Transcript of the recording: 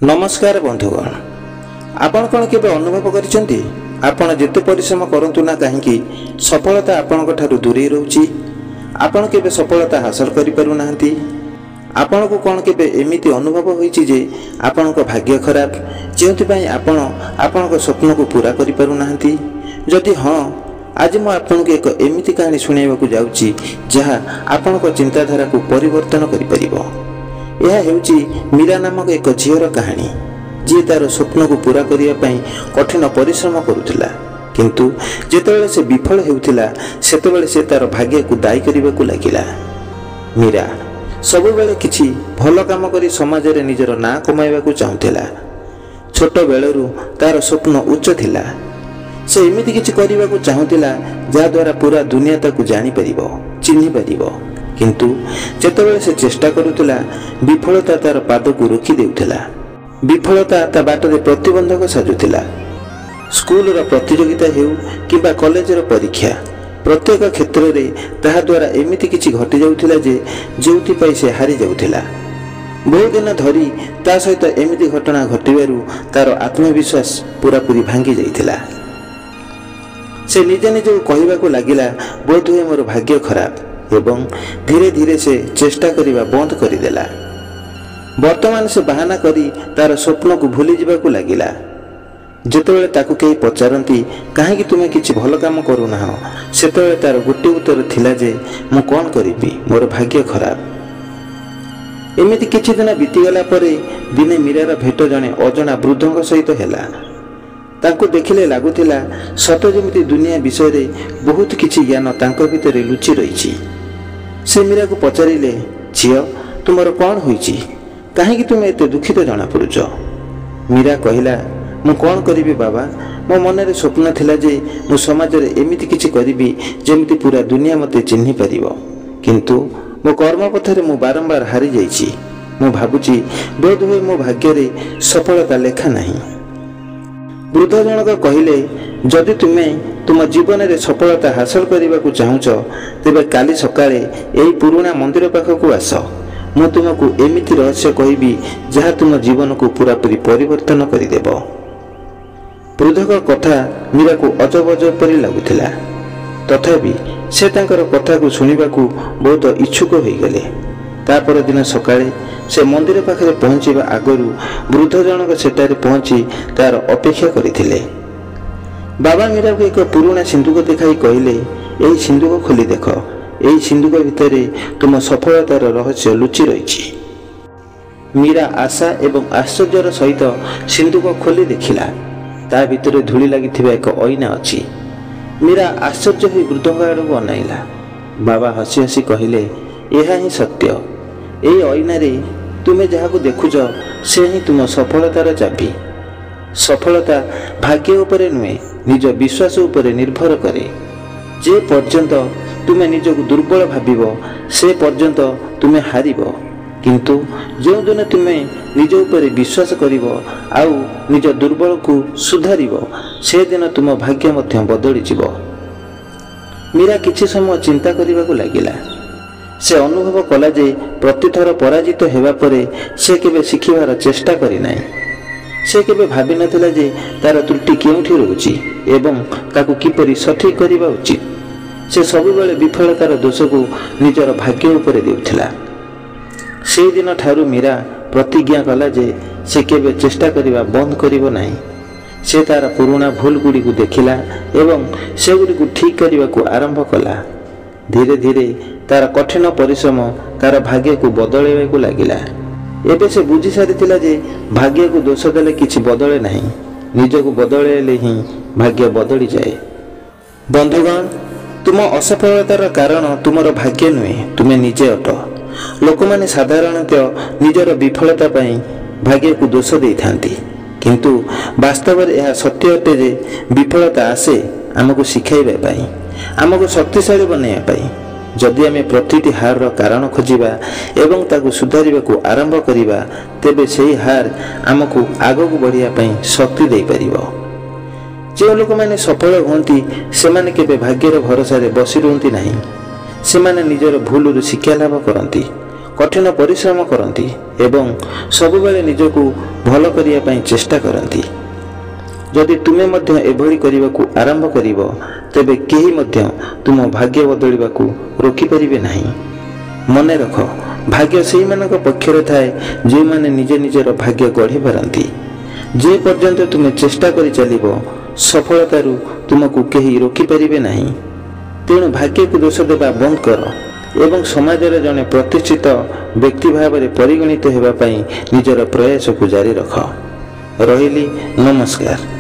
नमस्कार बंधुगण, आपण कौन केबे अनुभव करिसेंती आपण जेते परिश्रम करंतु ना कहीं सफलता आपण ठारू दूरी रहउची। आपण केबे सफलता हासिल करि पारु नाहंती। आपण को कौन केबे एमिति अनुभव होईची जे आपण को भाग्य खराब जेउति पई आपण को स्वप्न को पूरा करि पारु नाहंती। जदि हां, आज मैं आपन को एक एमिति कहानी सुनाइबा को जाउची जहा आपण को चिंताधारा को परिवर्तन करि परिबो। यह हेउची मीरा नामक एक झीर कहानी जी तार स्वप्न को पूरा करिया पई कठिन परिश्रम करुथिला, किंतु जेतेबेले से विफल हेउथिला सेतेबेले से तार भाग्य को दायी करिबा को लागिला। मीरा सब बेले किछि भल काम करी समाज रे निजर ना कमाइबा को चाहुथिला। छोट बेलरू तार स्वप्न उच्च थिला। से एमिति किछि करिबा को चाहुथिला जा द्वारा पूरा दुनिया ताकू जानि परिबो, चिन्हि परिबो, किंतु जेतेबेले से चेष्टा करुथिला विफलता तार पाद को रोकी देउथिला। विफलता ता बाटरे प्रतिबंधक साजुथिला। स्कूल रो प्रतियोगिता हेउ किबा कॉलेज रो परीक्षा, प्रत्येक क्षेत्र रे ताहा द्वारा एमिति किछि घटि जाउथिला जे जेउति पई से हारि जाउथिला। बहुत दिन धरी ता सहित एमिति घटना घटिबारु तार आत्मविश्वास पूरा पूरी भांगी जाइथिला। से निजे निजे कहबा को लागिला, बोध हुए मोर भाग्य खराब, एवं धीरे धीरे से चेष्टा करिबा बंद करिदेला। वर्तमान से बहाना करी तार स्वप्न को भूली जिबा को लागिला। जेतेबेले ताकू केही पचारंती काहेकि तुमे किछि भल काम करू ना, सेतेबेले तार गोटे उत्तर थिला जे मु कोन करिबी, मोर भाग्य खराब। एमिति किछि दिन बीतीगला परे दिने मीरार भेट जणे अजणा वृद्धଙ୍କ सहित हेला। तांको देखिले लागुथिला सत जेमिति दुनिया विषय रे बहुत किछि ज्ञान तांको भितरे लुचि रहिछि। से मीरा को पचारिले, झियो तुमर कोन होईछि, काहेकि तुम एते दुखित जना पड़ुछ। मीरा कहिला, मु कोन करिबी बाबा, मो मनरे स्वप्न थिला जे मु समाज रे एमिति किछि करिबी जेमिति पूरा दुनिया मते चिन्हि परिबो, किंतु मो कर्म पथरे मु बारंबार हारि जाइछि। मु भाबुछि बोध होय मो भाग्य रे सफलता लेखा नाही। वृद्ध जनक कहिले, जदि तुमे तुम जीवन रे सफलता हासिल करने को चाहूच तेबे काली सकाळे एही पुराना मंदिर पाखक आस। मु तुमको एमिति रहस्य कहबी जहाँ तुम जीवन को पूरा पूरी परिवर्तन करदेब। वृद्धक कथा मीरा को अजब अजब परि लगुथिला, तथापि से तांकर कथा को सुनिबा को बहुत इच्छुक हो गले। तापर दिन सकाळे से मंदिर पाखरे पहुंचीबा आगरू वृद्ध जनक सेटारे पहुंची तार अपेक्षा करिथिले। बाबा मीरा को एक पुराना सिंधुक देखाई कहले, एही सिंधुक खोली देख, एही सिंधुक भितरे तुम सफलतार रहस्य लुचि रहिछि। मीरा आशा एवं आश्चर्यर सहित सिंधुक खोली देखिला। ता भितरे धूली लागिथिबा एक ऐना अछि। मीरा आश्चर्य होई वृद्धଙ୍କ आडକୁ अनाइला। बाबा हसी हसी कहले, एहा ही सत्य। एही ऐना रे तुमे जाहाको देखुछ से ही तुम सफलतार चाबी। सफलता भाग्य उपरे नुहे, निज विश्वास उपरे निर्भर करे। जे पर्यंत तुमे निजको दुर्बल भाबिबो से पर्यंत तुमे हारिबो, किंतु जो दिन तुमे निज उपरे विश्वास करिबो आउ निज दुर्बल को सुधारिबो से दिन तुम भाग्य मध्य बदली जिवो। मीरा किछि समय चिंता करिबा को लागिला। से अनुभव कला जे प्रतिथर पराजित हेबा परे से केबे शिखिबार चेष्टा करि नाही। से केबे भाबि नथिला जे तार त्रुटि केउठी रहउची एवं ताकू किपरि सठिक करिबा उचित। से सबुबेले विफलतार दोष को निजर भाग्य उपरे देउथिला। से दिन ठारू मीरा प्रतिज्ञा कला जे से केबे चेष्टा करिबा बंद करिबो नाही। से तार पुराना भूल गुडी को देखिला एवं से गुडी को ठीक करिबा को आरंभ कला। धीरे धीरे तार कठिन परिश्रम तार भाग्य को बदलैबा को लागिला। एबे से बुझी सारिथिला जे भाग्य को दोष देले किछि बदले नाही, निज को बदलैले ही भाग्य बदली जाए। बंधुगण, तुम असफलतार कारण तुमर भाग्य नुहे, तुमे निजे अट। लोक माने साधारणतः निजर विफलता पई भाग्य को दोष देइथांती, किंतु वास्तव में यह सत्य अटे जे विफलता आसे आमको शिखाइबा पई, आमको शक्तिशाली बनाइबा पई। जदि आमे प्रतिटी हार कारण खोजिबा एवं ताकू सुधारिबा को आरंभ करिबा तेबे सेही हार आमको आगको बढ़िया पई शक्ति देई परिबो। जे लोक माने सफल होंती सेमाने केबे भाग्यर भरोसा रे बसी रहंती नाही। सेमाने निजर भूलरू शिक्षा लाभ करंती, कठिन परिश्रम करती एवं सबुबेले निजको ଭଲ କରିବା ପାଇଁ ଚେଷ୍ଟା କରନ୍ତି। ଯଦି ତୁମେ ମଧ୍ୟ ଏଭଳି କରିବାକୁ ଆରମ୍ଭ କରିବ ତେବେ କେହି ମଧ୍ୟ ତୁମ ଭାଗ୍ୟ ବଦଳିବାକୁ ରୋକିପାରିବେ ନାହିଁ। ମନେ ରଖ, ଭାଗ୍ୟ ସେଇମାନଙ୍କ ପକ୍ଷରେ ଥାଏ ଯେଉଁମାନେ ନିଜ ନିଜର ଭାଗ୍ୟ ଗଢ଼ି ପାରନ୍ତି। ଯେ ପର୍ଯ୍ୟନ୍ତ ତୁମେ ଚେଷ୍ଟା କରି ଚାଲିବ ସଫଳତାରୁ ତୁମକୁ କେହି ରୋକିପାରିବେ ନାହିଁ। ତେଣୁ ଭାଗ୍ୟକୁ ଦୋଷ ଦେବା ବନ୍ଦ କର ଏବଂ ସମାଜରେ ଜଣେ ପ୍ରତିଷ୍ଠିତ ବ୍ୟକ୍ତି ଭାବରେ ପରିଗଣିତ ହେବା ପାଇଁ ନିଜର ପ୍ରୟାସକୁ ଜାରି ରଖ। ରହିଲି, ନମସ୍କାର।